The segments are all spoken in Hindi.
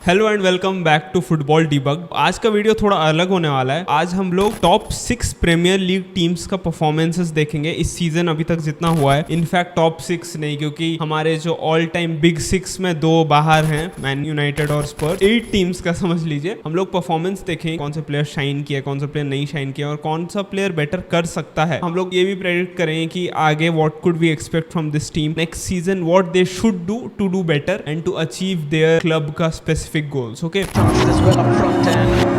Hello and welcome back to football debug. आज का वीडियो थोड़ा अलग होने वाला है। आज हम लोग टॉप 6 प्रीमियर लीग टीम्स का परफॉर्मेंसेस देखेंगे इस सीजन अभी तक जितना हुआ है। इनफैक्ट टॉप 6 नहीं, क्योंकि हमारे जो ऑल टाइम बिग 6 में 2 बाहर हैं, मैन यूनाइटेड और स्पर्स। 8 टीम्स का समझ लीजिए। हम लोग परफॉर्मेंस देखेंगे, कौन से प्लेयर शाइन किया, कौन सा प्लेयर नहीं शाइन किया और कौन सा प्लेयर बेटर कर सकता है। हम लोग ये भी प्रेडिक्ट करेंगे कि आगे what could we expect from this team next season, what they should do to do better and to achieve their club का specific goals. Okay. As well up front end.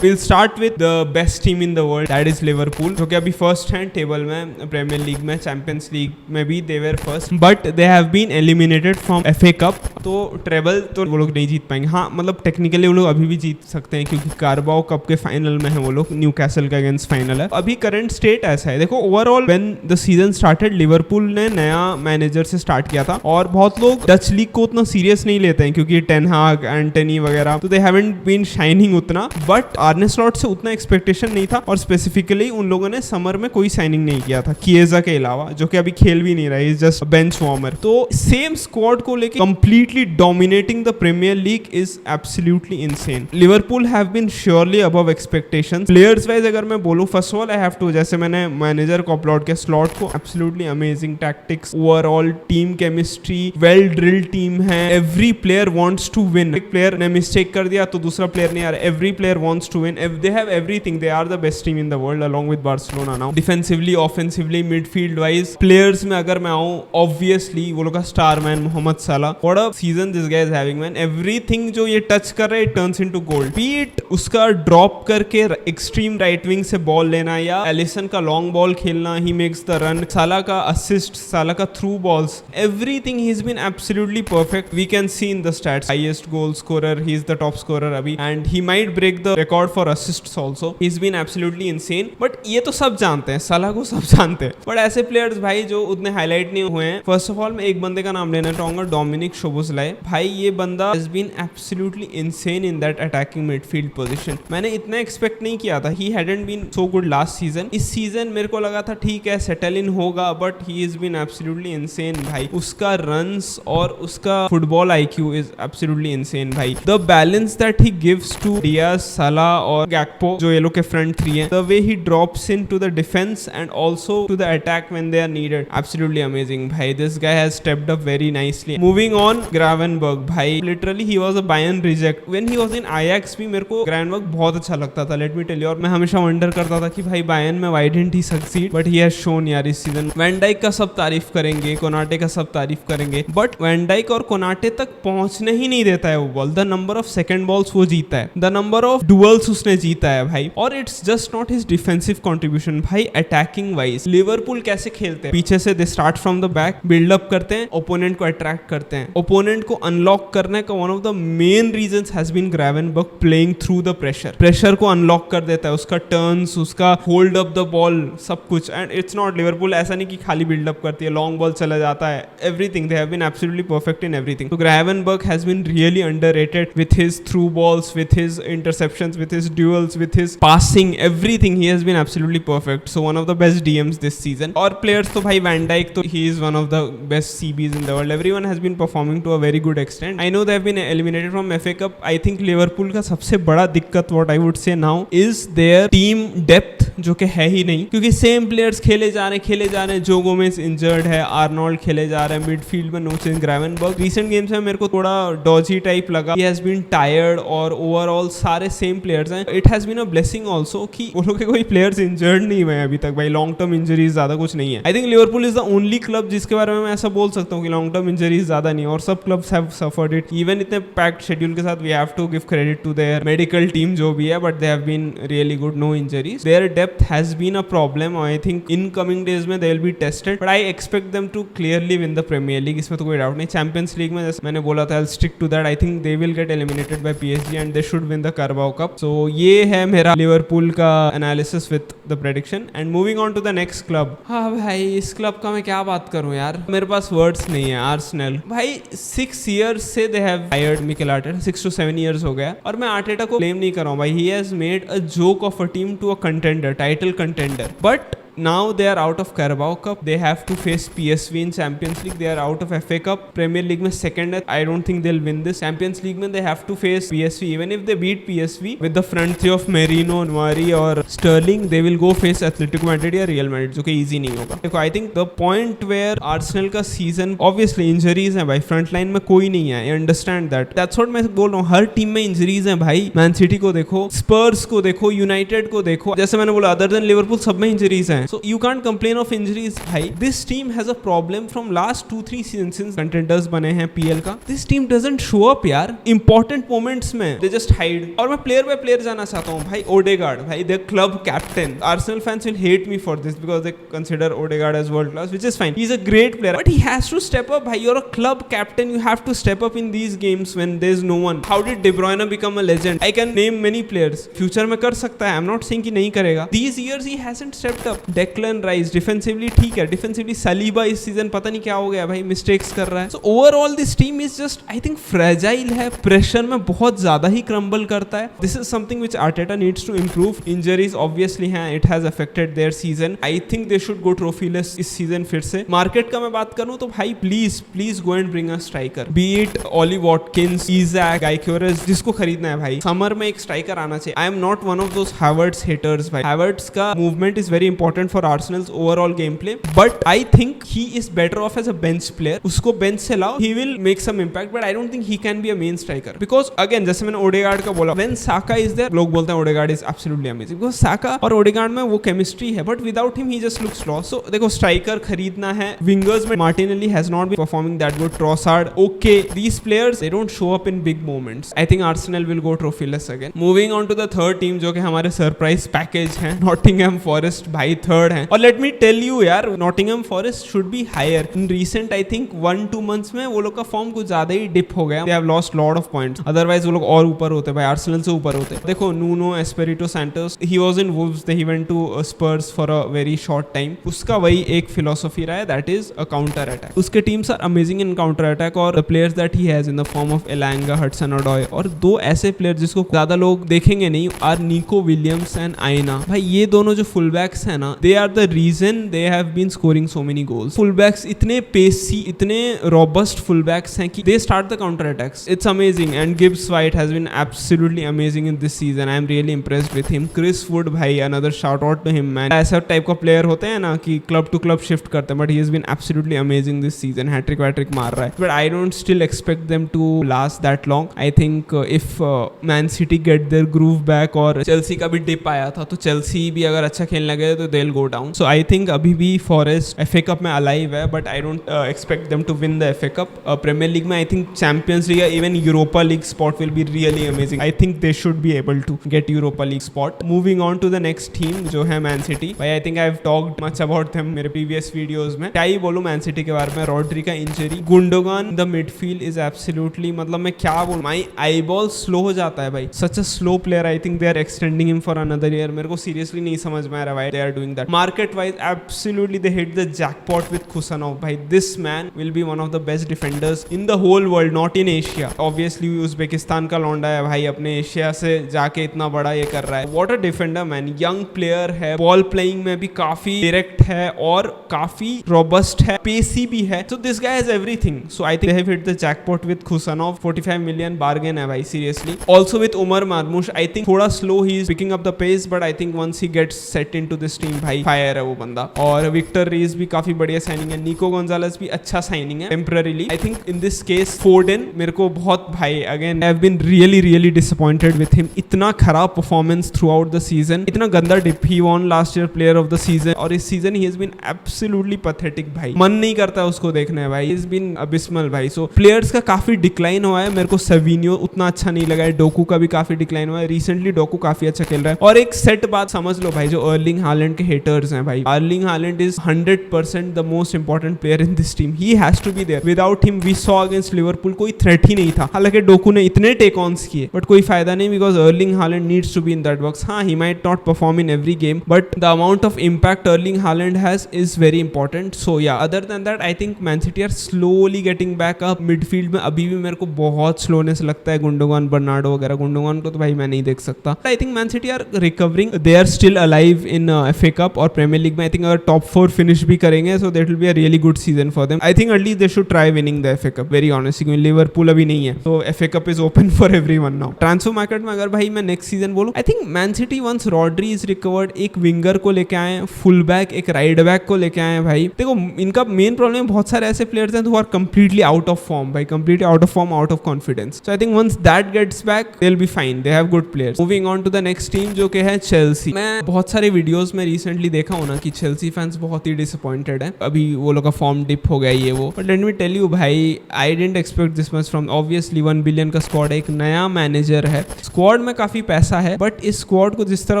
We'll start with the best team in the world, that is Liverpool, जो कि अभी फर्स्ट हैं टेबल में, प्रीमियर लीग में, चैंपियंस लीग में भी they were first, but they have been eliminated from FA Cup. तो ट्रेबल तो वो लोग नहीं जीत पाएंगे। हाँ, मतलब टेक्निकली वो लोग अभी भी जीत सकते हैं क्योंकि कारबाओ कप के फाइनल में है वो लोग, न्यूकैसल के अगेंस्ट फाइनल है। अभी करंट स्टेट ऐसा है। देखो, overall when the season started, Liverpool ने नया मैनेजर से स्टार्ट किया था और बहुत लोग डच लीग को उतना सीरियस नहीं लेते हैं क्योंकि टेन हाग, एंटनी वगैरह, तो दे हैवंट बीन शाइनिंग उतना, बट आर्ने स्लॉट से उतना एक्सपेक्टेशन नहीं था और स्पेसिफिकली उन लोगों ने समर में कोई साइनिंग नहीं किया था किएजा के अलावा, जो कि अभी खेल भी नहीं रहा है, इज जस्ट बेंच वार्मर। तो सेम स्क्वाड को लेके completely dominating the Premier League is absolutely insane. Liverpool have been surely above expectations. Players wise अगर मैं बोलूं, first of all I have to, जैसे मैंने मैनेजर को अपलोड किया, स्लॉट को absolutely amazing tactics, overall team chemistry, well drilled team है, every player wants to win. एक प्लेयर ने मिस्टेक कर दिया तो दूसरा प्लेयर नहीं आ रहा, every player wants to win. They have everything. They are the best team in the world along with Barcelona now. Defensively, offensively, midfield wise, players में अगर मैं आऊँ, obviously वो लोग का स्टार मैन मोहम्मद साला, what a season this guy is having, man. Everything जो ये टच कर रहा है, it turns into gold. Be it उसका ड्रॉप करके एक्सट्रीम राइट विंग से बॉल लेना या एलिसन का लॉन्ग बॉल खेलना, he makes the run, साला का असिस्ट, साला का through balls, everything he's been absolutely perfect. We can see in the stats, highest goal scorer, he is the top scorer अभी, and he might break the record for assists also. He's been absolutely insane. But ये तो सब जानते हैं, साला को सब जानते हैं, बट ऐसे प्लेयर्स भाई जो उतने हाईलाइट नहीं हुए हैं। फर्स्ट ऑफ ऑल मैं एक बंदे का नाम लेना चाहूंगा, डोमिनिक शोबोसलाई। भाई ये बंदा has been absolutely insane in that attacking midfield position. मैंने इतना एक्सपेक्ट नहीं किया था। He hadn't been so good last season. इस सीजन मेरे को लगा था ठीक है सेटल इन होगा, but he has been absolutely insane भाई। उसका रन्स और उसका football IQ is absolutely insane भाई। The balance that he gives to Diaz, Salah और Gakpo, जो ये लोग के फ्रंट 3 हैं, the way he drops into the defense and also to the attack when they are needed, absolutely amazing भाई। This guy has stepped up very nicely. Moving on, Gravenberch भाई, literally he was a Bayern reject. When he was in Ajax भी मेरे को Gravenberch बहुत अच्छा लगता था, let me tell you, और मैं हमेशा वंडर करता था कि भाई Bayern में why didn't he succeed, but he has shown यार इस सीजन। वैन डाइक का सब तारीफ करेंगे, कोनाटे का सब तारीफ करेंगे, बट वैन डाइक और कोनाटे तक पहुंचने ही नहीं देता है वो ball. The number of second balls वो जीता है, द नंबर ऑफ डुअल्स उसने जीता है भाई, और it's just not his defensive contribution भाई। अटैकिंग वाइज लिवरपूल कैसे खेलते हैं, पीछे से they start from the back, buildup करते हैं, ओपोनेंट को अट्रैक्ट करते हैं, ओपोनेंट को अनलॉक करने का one of the main reasons has been Gravenberch playing through the pressure को अनलॉक कर देता है, उसका टर्न्स, उसका होल्ड अप द बॉल, सब कुछ। एंड इट्स नॉट, लिवरपूल ऐसा नहीं कि खाली बिल्डअप करती है, लॉन्ग बॉल चला जाता है, everything, they have been absolutely perfect in everything. तो Gravenberch has been really underrated with his through balls, with his interceptions, with his duels, with his passing, everything, he has been absolutely perfect. So one of the best DMs this season. और players तो भाई Van Dijk तो he is one of the best CBs in the world. Everyone has been performing to a very good extent. I know they have been eliminated from FA Cup. I think Liverpool का सबसे बड़ा दिक्कत what I would say now is their team depth, जो कि है ही नहीं, क्योंकि सेम प्लेयर्स खेले जा रहे हैं। जो गोमेज इंजर्ड है, आर्नोल्ड खेले जा रहे हैं, मिडफील्ड में no change. Gravenberch recent games में मेरे को थोड़ा डॉजी टाइप लगा, he has been tired, और ओवरऑल सारे सेम प्लेयर्स हैं। It has been a blessing also कि वो लोग के कोई प्लेयर्स इंजर्ड नहीं हुए अभी तक भाई, लॉन्ग टर्म इंजरीज ज्यादा कुछ नहीं है। I think Liverpool is the only club जिसके बारे में मैं ऐसा बोल सकता हूँ कि लॉन्ग टर्म इंजरीज ज्यादा नहीं है, और सब clubs have suffered it. Even इतने पैक्ड शेड्यूल के साथ we have to give credit to their medical team जो भी है, but they have been really good, no injuries. Their depth has been a problem, I think in coming days में they will be tested, but I expect them to clearly win the Premier League, इसमें तो कोई डाउट नहीं। चैंपियंस लीग में जैसे मैंने बोला था, I will stick to that. I think they will get eliminated by PSG and they should win the Carabao Cup. So ये है मेरा लिवरपूल का analysis with the prediction. And moving on to the next club. हाँ भाई, इस क्लब का मैं क्या बात करूं यार, मेरे पास वर्ड्स नहीं है। आर्सेनल भाई 6 years से they have hired Mikel Arteta, 6 to 7 years हो गया, और मैं आर्टेटा को ब्लेम नहीं कर रहा हूं भाई। He has made a joke of a team to a contender, title contender, but now they are out of Carabao Cup. They have to face PSV in Champions League. They are out of FA Cup. Premier League में second है. I don't think they'll win this. Champions League में they have to face PSV. Even if they beat PSV with the front three of Merino, Nwari और Sterling, they will go face Atletico Madrid या Real Madrid, जो कि easy नहीं होगा. देखो, I think the point where Arsenal का season obviously injuries हैं भाई. Front line में कोई नहीं है. I understand that. That's what मैं बोल रहा हूँ. हर टीम में injuries हैं भाई. Man City को देखो, Spurs को देखो, United को देखो. जैसे मैंने बोला, other than Liverpool सब में injuries हैं. So you can't complain of injuries भाई. This team has a problem from last 2-3 seasons since contenders बने हैं PL का. This team doesn't show up यार. Important moments में they just hide. और मैं player by player जाना चाहता हूँ भाई. Odegaard भाई, their club captain. Arsenal fans will hate me for this because they consider Odegaard as world class, which is fine. He's a great player, but he has to step up भाई. You're a club captain. You have to step up in these games when there's no one. How did De Bruyne become a legend? I can name many players. Future में कर सकता है. I'm not saying कि नहीं करेगा. These years he hasn't stepped up. Declan Rice defensively ठीक है. Defensively Saliba इस season पता नहीं क्या हो गया भाई, mistakes कर रहा है. So overall this team is just I think fragile है. Pressure में बहुत ज़्यादा ही crumble करता है. This is something which Arteta needs to improve. Injuries obviously हैं. It has affected their season. I think they should go trophyless इस season फिर से. Market का मैं बात करूँ तो भाई please go and bring a striker. Be it Ollie Watkins, Isak, Gyökeres, जिसको खरीदना है भाई. Summer में एक striker आना चाहिए. I am not one of those Havertz haters भाई. Havertz का movement is very important for Arsenal's overall gameplay, but I think he is better off as a bench player. उसको bench से लाओ, he will make some impact, but I don't think he can be a main striker because again जैसे मैंने Odegaard का बोला, when Saka is there, लोग बोलते हैं Odegaard is absolutely amazing because Saka और Odegaard में वो chemistry है, but without him he just looks lost. So देखो striker खरीदना है. Wingers में Martinelli has not been performing that good. Trossard, okay, these players they don't show up in big moments. I think Arsenal will go trophyless again. Moving on to the third team जो कि हमारे सरप्राइज पैकेज हैं, Nottingham Forest भाई थर्ड हैं. और let me tell you यार, Nottingham Forest should be higher. In recent I think 1-2 months में वो लोग का फॉर्म कुछ ज्यादा ही डिप हो गया. They have lost lot of points. Otherwise वो लोग और ऊपर होते भाई, Arsenal से ऊपर होते. देखो Nuno Espirito Santos, he was in Wolves, he went to Spurs for a very short time. उसका वही एक philosophy रहा है, that is a counter attack. उसके teams are amazing in counter attack और the players that he has in the form of Elanga, Hudson-Odoi और दो ऐसे प्लेयर जिसको ज्यादा लोग देखेंगे नहीं are Nico Williams and Aina. भाई ये दोनों जो full backs हैं ना, they are the reason they have been scoring so many goals. Full backs इतने pacey, इतने robust full backs हैं कि they start the counter attacks. It's amazing and Gibbs White has been absolutely amazing in this season. I am really impressed with him. Chris Wood भाई, another shout out to him man. ऐसा टाइप का प्लेयर होते हैं ना कि club to club shift करते हैं, but he has been absolutely amazing this season. Hat-trick वैट्रिक मार रहा है. But I don't still expect them to last that long. I think if Man City get their groove back और Chelsea का भी dip आया था, तो Chelsea भी अगर अच्छा खेलने लगे तो they'll go down. So I think अभी भी Forest FA Cup में alive है, but I don't expect them to win the FA Cup. Premier League में I think Champions League या even Europa League spot will be really amazing. I think they should be able to get Europa League spot. Moving on to the next team जो है Man City. भाई I think I've talked much about them मेरे previous videos में. क्या ही बोलूँ Man City के बारे में. Rodri का injury, Gundogan in the midfield is absolutely, मतलब मैं क्या बोलूँ, my eyeball slow हो जाता है भाई. Such a slow player. I think they are extending him for another year. मेरे को seriously नहीं समझ में आ रहा why they are doing that. Market wise absolutely they hit the jackpot with Kusanov भाई. This man will be one of the best defenders in the whole world, not in Asia. Obviously Uzbekistan का लौंडा है भाई, अपने एशिया से जाके इतना बड़ा ये कर रहा है. What a defender man. Young player है, ball playing में भी काफी direct है और काफी robust है, pacey भी है. So this guy has everything. So I think they have hit the jackpot with Kusanov. 45 million bargain है भाई, seriously. Also with Umar Marmoush, I think थोड़ा slow he is picking up the pace, but I think once he gets set into this team भाई fire है वो बंदा. और Victor Reis भी काफी बढ़िया साइनिंग है. Nico Gonzalez भी अच्छा साइनिंग है temporarily. I think in this case Foden मेरे को बहुत भाई, again I have been really disappointed with him. इतना खराब performance throughout the season, इतना गंदा dip. He won last year player of the season और इस season he has been absolutely pathetic भाई. मन नहीं करता उसको देखने भाई. He's been abysmal भाई. So players का काफी डिक्लाइन हुआ है. मेरे को सेविनियो उतना अच्छा नहीं लगा है. डोकू का भी काफी डिक्लाइन हुआ है. रिसेंटली डोकू काफी अच्छा खेल रहा है. और एक सेट बात समझ लो भाई, जो अर्लिंग हालैंड के हेटर्स हैं भाई, Erling Haaland is 100% the most important player in this team. He has to be there. Without him we saw against Liverpool कोई थ्रेट ही नहीं था. हालांकि डोकू ने इतने टेक ऑन्स किए बट कोई फायदा नहीं, because Erling Haaland needs to be in that box. हाँ, he might not perform in every game, but the amount of impact Erling Haaland has is very important. So yeah other than that I think Man City are slowly getting back up. Midfield में अभी भी मेरे को बहुत स्लोनेस लगता है. गुंडोगान, बर्नार्डो वगैरह. गुंडोगान को तो भाई मैं नहीं देख सकता. I think Man City are recovering. They are still alive in FA Cup. Cup और प्रीमियर लीग में आई थिंक अगर टॉप 4 फिनिश भी करेंगे so that will be a really good season for them. I think at least they should try winning the FA cup very honestly. Liverpool अभी नहीं है तो FA cup is open for everyone now. Transfer market में अगर भाई मैं नेक्स्ट सीजन बोलूं, I think Man City once Rodri is recovered, एक विंगर को लेके आए, फुल बैक एक राइट बैक को लेके आए भाई। देखो इनका मेन प्रॉब्लम बहुत सारे ऐसे प्लेयर्स हैं who are completely out of form भाई, completely out of form, out of confidence. So I think once that gets back they will be fine, they have good players. Moving on to the next team जो कि है चेल्सी। मैं बहुत सारे वीडियोस में रिसेंटली देखा हूं ना कि चेल्सी फैंस बहुत ही डिसअपॉइंटेड है, अभी वो लोग का फॉर्म डिप हो गया ये वो। But let me tell you भाई, I didn't expect this much from, obviously 1 billion का स्क्वाड है, एक नया मैनेजर है, स्क्वाड में काफी पैसा है, बट इस स्क्वाड को जिस तरह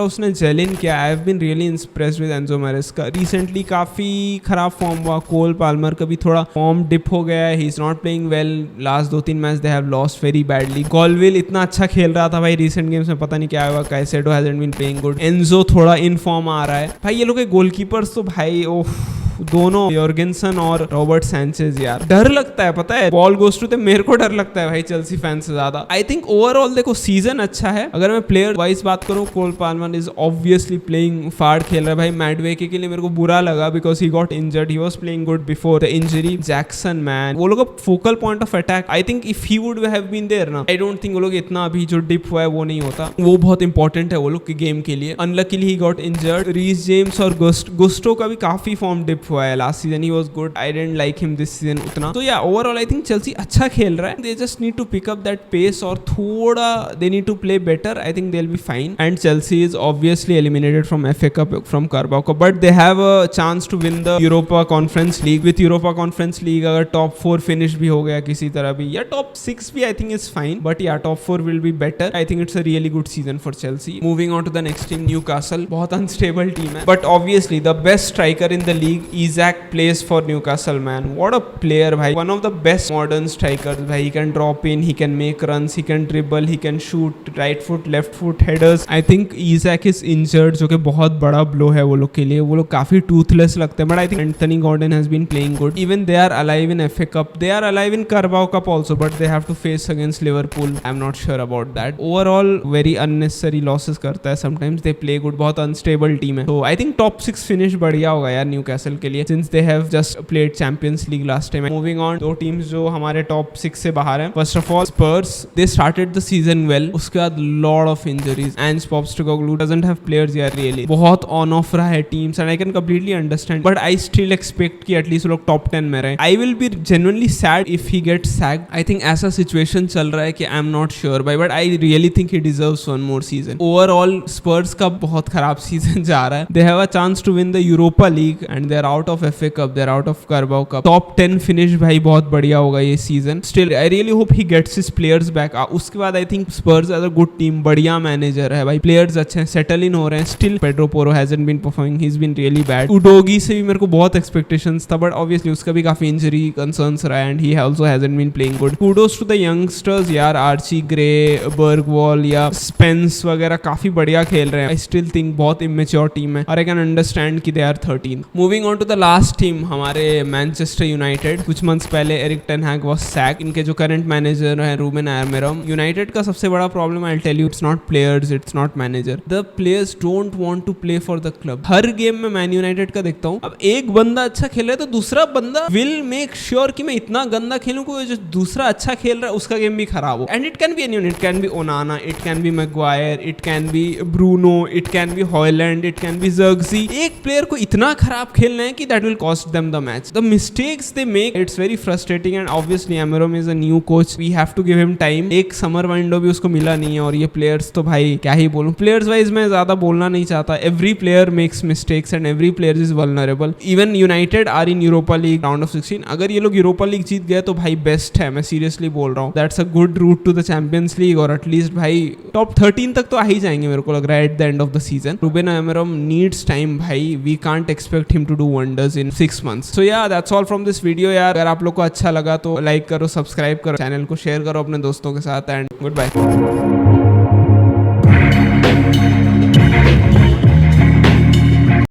उसने जेल इन किया, I have been really impressed with Enzo Maresca. Recently काफी खराब फॉर्म हुआ, कोल पाल्मर का भी थोड़ा फॉर्म डिप हो गया है, he is not playing well, last 2-3 match they have lost very badly. कॉलविल इतना अच्छा खेल रहा था भाई रिसेंट गेम्स में, पता नहीं क्या हुआ, Caicedo hasn't been playing good, Enzo थोड़ा इन फॉर्म आ रहा है भाई। ये लोग के गोलकीपर्स तो भाई ओह दोनों यॉर्गेनसन और रॉबर्ट सैंचेज, यार डर लगता है, पता है बॉल गोस टू, मेरे को डर लगता है भाई चेल्सी फैन से ज्यादा। आई थिंक ओवरऑल देखो सीजन अच्छा है, अगर मैं प्लेयर वाइज बात करूं, कोल पाल्मर इज ऑब्वियसली प्लेइंग फाड़ खेल रहा है भाई। मैडवेके के लिए मेरे को बुरा लगा because he got injured, he was playing good before the injury. Jackson man वो लोग का focal point of attack, I think if he would have been there ना, आई डोंट थिंक वो लोग इतना अभी जो डिप हुआ है वो नहीं होता। वो बहुत इंपॉर्टेंट है वो लोग के गेम के लिए। Unluckily he got injured. Reece James और गुस्टो का भी काफी फॉर्म डिप हुआ है last season, he was good, I didn't like him this season उतना। तो या ओवरऑल आई थिंक चेल्सी अच्छा खेल रहा है, they just need to pick up that pace और थोड़ा they need to play better, I think they'll be fine। and Chelsea is obviously eliminated from FA Cup, from Carabao Cup, but they have a chance to win the Europa Conference League। with Europa Conference League अगर top 4 finish भी हो गया किसी तरह भी, या top 6 भी I think is fine, but yeah top 4 will be better। I think it's a really good season for Chelsea। moving on to the next team, Newcastle, बहुत unstable team है, but obviously the best striker in the league, Isak, plays for Newcastle man, what a player bhai, one of the best modern strikers bhai, he can drop in, he can make runs, he can dribble, he can shoot right foot left foot headers। I think Isak is injured जो कि बहुत बड़ा blow है वो लोग के लिए, वो लोग काफी toothless लगते हैं, but I think Anthony Gordon has been playing good, even they are alive in FA Cup, they are alive in Carabao Cup also, but they have to face against Liverpool, I'm not sure about that। overall very unnecessary losses करता है, sometimes they play good, बहुत unstable team है, so I think top 6 finish बढ़िया होगा यार Newcastle के लिए, since they have just played Champions League last time। moving on, दो टीम्स जो हमारे टॉप 6 से बाहर हैं। First of all Spurs, they started the season well, उसके बाद lot of injuries, and Postecoglou doesn't have players यार really, बहुत ऑन ऑफ रहा है teams, and I can completely understand, but I still expect कि एटलीस्ट लोग टॉप 10 में रहे। I will be genuinely sad if he gets sacked। I think ऐसा सिचुएशन चल रहा है कि I am not sure भाई, but I really think he deserves one more season। overall स्पर्स का बहुत खराब सीजन जा रहा है। they have a chance to win the Europa League and they are out of FA Cup, they're out of Carabao Cup। top 10 finish भाई बहुत बढ़िया होगा ये सीजन। Still I really hope he gets his players back. उसके बाद I think Spurs as a good team, बढ़िया मैनेजर है भाई, प्लेयर्स अच्छे हैं, सेटल इन हो रहे हैं। Still Pedro Porro hasn't been performing, he is been really bad. Udogie से भी मेरे को बहुत एक्सपेक्टेशंस था, बट ऑब्वियसली उसका भी काफी इंजरी कंसर्न्स रहा है, and he also hasn't been playing good. Kudos to the youngsters यार, आर्ची ग्रे, बर्गवॉल या स्पेंस वगैरह काफी बढ़िया खेल रहे हैं। आई स्टिल थिंक बहुत इमेच्योर टीम है, और आई कैन अंडरस्टैंड कि they are 13। Moving on to the last team, हमारे मैनचेस्टर यूनाइटेड। कुछ मंथ्स पहले Erik ten Hag was sack, इनके जो करंट मैनेजर है रूबेन आमोरिम। यूनाइटेड का सबसे बड़ा problem I will tell you, it's not players, it's not manager, the players don't want to play for the club. हर गेम में मैन यूनाइटेड का देखता हूँ, अब एक बंदा अच्छा खेल रहा है तो दूसरा बंदा विल मेक श्योर कि मैं इतना गंदा खेलूं कि जो दूसरा अच्छा खेल रहा है उसका गेम भी खराब हो। And it can be anyone, it can be Onana, it can be Maguire, it can be Bruno, it can be Højlund, it can be Zirkzee. एक प्लेयर को इतना खराब खेलना है कि that will cost them the match. The mistakes they make, it's very frustrating, and obviously Amorim is a new coach, we have to give him time। एक समर विंडो भी उसको मिला नहीं है, और ये प्लेयर्स तो भाई क्या ही बोलूं, प्लेयर्स वाइज मैं ज्यादा बोलना नहीं चाहता। Every player makes mistakes and every player is vulnerable. Even United are in Europa League round of 16, अगर ये लोग यूरोपा लीग जीत गए तो भाई बेस्ट है, मैं सीरियसली बोल रहा हूँ। That's a good route to the Champions League, और एटलीस्ट भाई टॉप 13 तक तो आ ही जाएंगे मेरे को लग रहा है at the end of the season. Ruben Amorim needs time भाई, we can't expect him to do wonders in 6 months। So yeah that's all from this video यार। अगर आप लोग को अच्छा लगा तो लाइक करो, सब्सक्राइब करो, चैनल को शेयर करो अपने दोस्तों के साथ, एंड गुड बाय।